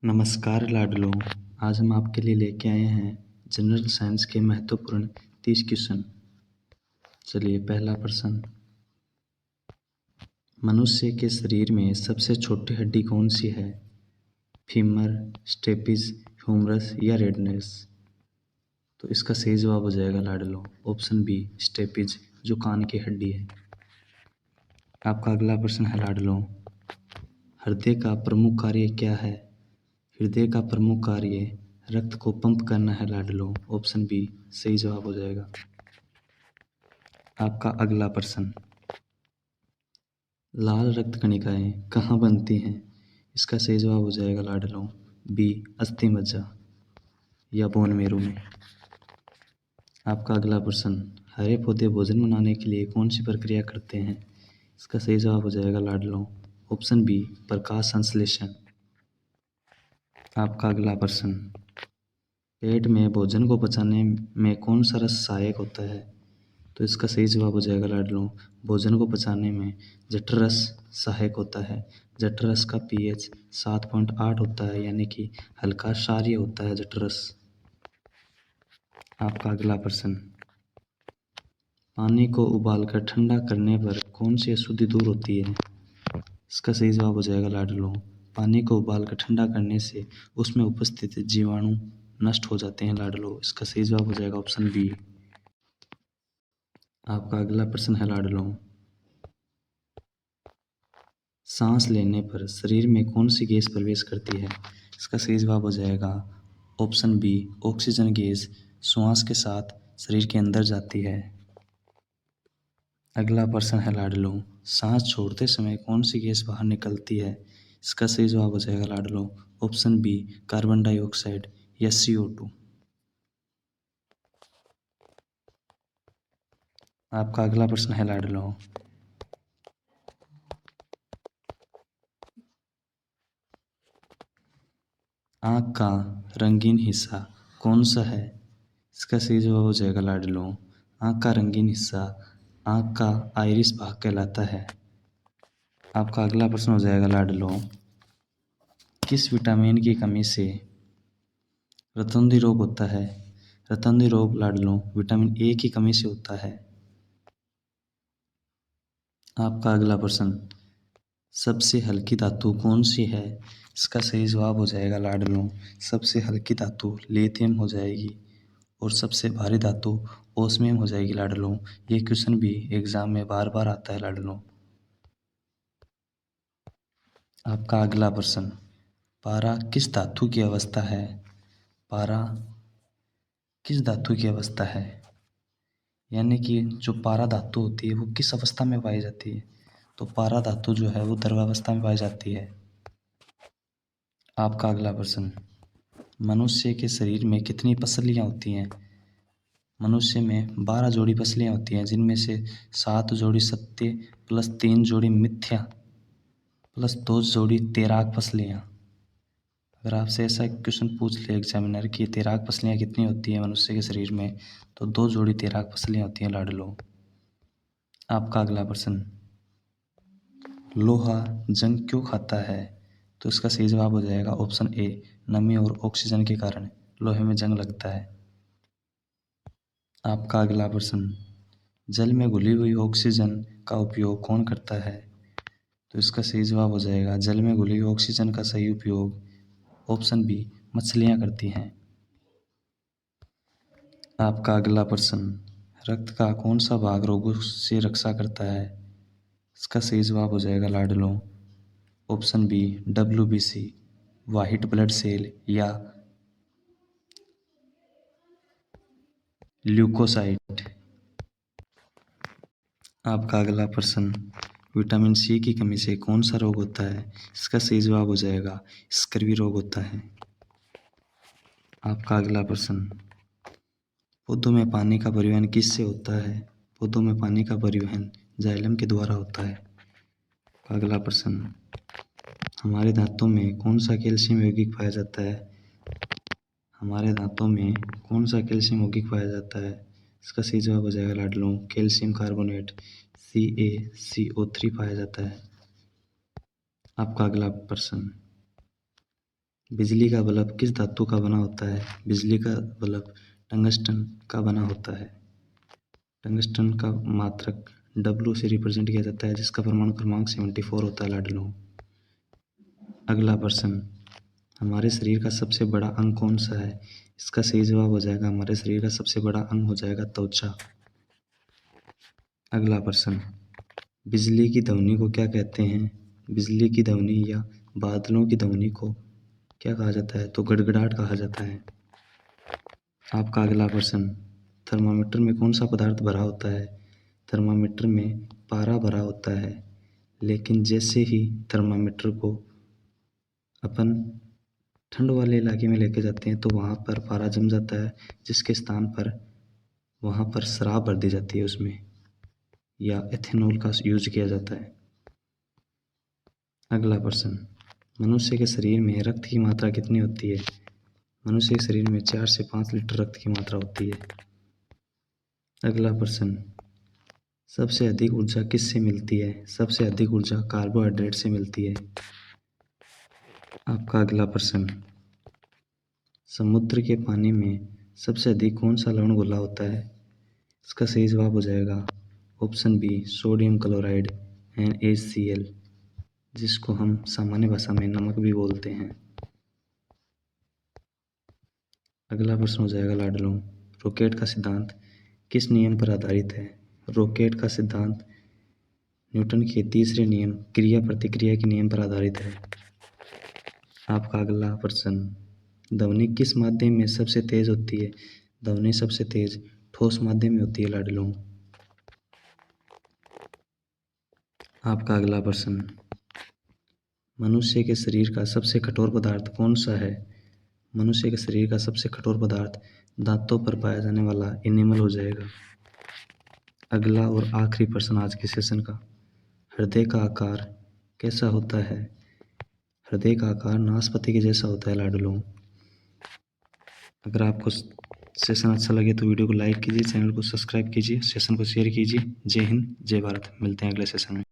नमस्कार लाडलो। आज हम आपके लिए लेके आए हैं जनरल साइंस के महत्वपूर्ण 30 क्वेश्चन। चलिए, पहला प्रश्न, मनुष्य के शरीर में सबसे छोटी हड्डी कौन सी है? फीमर, स्टेपिस, ह्यूमरस या रेडियस? तो इसका सही जवाब हो जाएगा लाडलो ऑप्शन बी, स्टेपिस, जो कान की हड्डी है। आपका अगला प्रश्न है लाडलो, हृदय का प्रमुख कार्य क्या है? हृदय का प्रमुख कार्य रक्त को पंप करना है लाडलो ऑप्शन बी, सही जवाब हो जाएगा। आपका अगला प्रश्न, लाल रक्त कणिकाएं कहाँ बनती हैं? इसका सही जवाब हो जाएगा लाडलो बी, अस्थि मज्जा या बोन मेरो में। आपका अगला प्रश्न, हरे पौधे भोजन बनाने के लिए कौन सी प्रक्रिया करते हैं? इसका सही जवाब हो जाएगा लाडलो ऑप्शन बी, प्रकाश संश्लेषण। आपका अगला प्रश्न, पेट में भोजन को पचाने में कौन सा रस सहायक होता है? तो इसका सही जवाब हो जाएगा लाडलो, भोजन को पचाने में जठर रस सहायक होता है। जठर रस का पीएच 7.8 होता है, यानी कि हल्का क्षारीय होता है जठर रस। आपका अगला प्रश्न, पानी को उबालकर ठंडा करने पर कौन सी अशुद्धि दूर होती है? इसका सही जवाब हो जाएगा लाडलो, पानी को उबालकर ठंडा करने से उसमें उपस्थित जीवाणु नष्ट हो जाते हैं लाडलो। इसका सही जवाब हो जाएगा ऑप्शन बी। आपका अगला प्रश्न है लाडलो, सांस लेने पर शरीर में कौन सी गैस प्रवेश करती है? इसका सही जवाब हो जाएगा ऑप्शन बी, ऑक्सीजन गैस श्वास के साथ शरीर के अंदर जाती है। अगला प्रश्न है लाडलो, सांस छोड़ते समय कौन सी गैस बाहर निकलती है? इसका सही जवाब हो जाएगा लाडलो ऑप्शन बी, कार्बन डाइऑक्साइड या CO2। आपका अगला प्रश्न है लाडलो, आँख का रंगीन हिस्सा कौन सा है? इसका सही जवाब हो जाएगा लाडलो, आँख का रंगीन हिस्सा आँख का आइरिस भाग कहलाता है। आपका अगला प्रश्न हो जाएगा लाडलो, किस विटामिन की कमी से रतौंधी रोग होता है? रतौंधी रोग लाडलो विटामिन ए की कमी से होता है। आपका अगला प्रश्न, सबसे हल्की धातु कौन सी है? इसका सही जवाब हो जाएगा लाडलो, सबसे हल्की धातु लिथियम हो जाएगी और सबसे भारी धातु ओस्मियम हो जाएगी लाडलो। ये क्वेश्चन भी एग्जाम में बार बार आता है लाडलो। आपका अगला प्रश्न, पारा किस धातु की अवस्था है? पारा किस धातु की अवस्था है, यानी कि जो पारा धातु होती है वो किस अवस्था में पाई जाती है? तो पारा धातु जो है वो द्रवावस्था में पाई जाती है। आपका अगला प्रश्न, मनुष्य के शरीर में कितनी पसलियाँ होती हैं? मनुष्य में 12 जोड़ी पसलियाँ होती हैं, जिनमें से 7 जोड़ी सत्य प्लस 3 जोड़ी मिथ्या प्लस 2 जोड़ी तैराक पसलियाँ। अगर आपसे ऐसा क्वेश्चन पूछ ले एग्जामिनर कि तैराक पसलियाँ कितनी होती हैं मनुष्य के शरीर में, तो 2 जोड़ी तैराक पसलियाँ होती हैं लाडलो। आपका अगला प्रश्न, लोहा जंग क्यों खाता है? तो इसका सही जवाब हो जाएगा ऑप्शन ए, नमी और ऑक्सीजन के कारण लोहे में जंग लगता है। आपका अगला प्रश्न, जल में घुली हुई ऑक्सीजन का उपयोग कौन करता है? तो इसका सही जवाब हो जाएगा, जल में घुली हुई ऑक्सीजन का सही उपयोग ऑप्शन बी, मछलियाँ करती हैं। आपका अगला प्रश्न, रक्त का कौन सा भाग रोगों से रक्षा करता है? इसका सही जवाब हो जाएगा लाडलो option B, WBC, white blood cell या ल्यूकोसाइट। आपका अगला प्रश्न, विटामिन सी की कमी से कौन सा रोग होता है? इसका सही जवाब हो जाएगा स्कर्वी रोग होता है। आपका अगला प्रश्न, पौधों में पानी का परिवहन किससे होता है? पौधों में पानी का परिवहन जाइलम के द्वारा होता है। अगला प्रश्न, हमारे दांतों में कौन सा कैल्शियम यौगिक पाया जाता है? हमारे दांतों में कौन सा कैल्शियम यौगिक पाया जाता है? इसका सही जवाब हो जाएगा लाडलो, कैल्शियम कार्बोनेट CaCO3 पाया जाता है। आपका अगला प्रश्न, बिजली का बल्ब किस धातु का बना होता है? बिजली का बल्ब टंगस्टन का बना होता है। टंगस्टन का मात्रक W से रिप्रेजेंट किया जाता है, जिसका परमाणु क्रमांक 74 होता है लाडलों। अगला प्रश्न, हमारे शरीर का सबसे बड़ा अंग कौन सा है? इसका सही जवाब हो जाएगा, हमारे शरीर का सबसे बड़ा अंग हो जाएगा त्वचा। अगला प्रश्न, बिजली की ध्वनि को क्या कहते हैं? बिजली की ध्वनि या बादलों की ध्वनि को क्या कहा जाता है? तो गड़गड़ाहट कहा जाता है। आपका अगला प्रश्न, थर्मामीटर में कौन सा पदार्थ भरा होता है? थर्मामीटर में पारा भरा होता है, लेकिन जैसे ही थर्मामीटर को अपन ठंड वाले इलाके में लेके जाते हैं तो वहाँ पर पारा जम जाता है, जिसके स्थान पर वहाँ पर शराब भर दी जाती है उसमें, या एथेनॉल का यूज किया जाता है। अगला प्रश्न, मनुष्य के शरीर में रक्त की मात्रा कितनी होती है? मनुष्य के शरीर में 4 से 5 लीटर रक्त की मात्रा होती है। अगला प्रश्न, सबसे अधिक ऊर्जा किससे मिलती है? सबसे अधिक ऊर्जा कार्बोहाइड्रेट से मिलती है। आपका अगला प्रश्न, समुद्र के पानी में सबसे अधिक कौन सा लवण घुला होता है? इसका सही जवाब हो जाएगा option B, sodium chloride NaCl, जिसको हम सामान्य भाषा में नमक भी बोलते हैं। अगला प्रश्न हो जाएगा लाडलों, रॉकेट का सिद्धांत किस नियम पर आधारित है? रॉकेट का सिद्धांत न्यूटन के तीसरे नियम क्रिया प्रतिक्रिया के नियम पर आधारित है। आपका अगला प्रश्न, ध्वनि किस माध्यम में सबसे तेज होती है? ध्वनि सबसे तेज ठोस माध्यम में होती है लाडलों। आपका अगला प्रश्न, मनुष्य के शरीर का सबसे कठोर पदार्थ कौन सा है? मनुष्य के शरीर का सबसे कठोर पदार्थ दांतों पर पाया जाने वाला एनिमल हो जाएगा। अगला और आखिरी प्रश्न आज के सेशन का, हृदय का आकार कैसा होता है? हृदय का आकार नाशपाती के जैसा होता है लाडलों। अगर आपको सेशन अच्छा लगे तो वीडियो को लाइक कीजिए, चैनल को सब्सक्राइब कीजिए, सेशन को शेयर कीजिए। जय हिंद, जय भारत। मिलते हैं अगले सेशन में।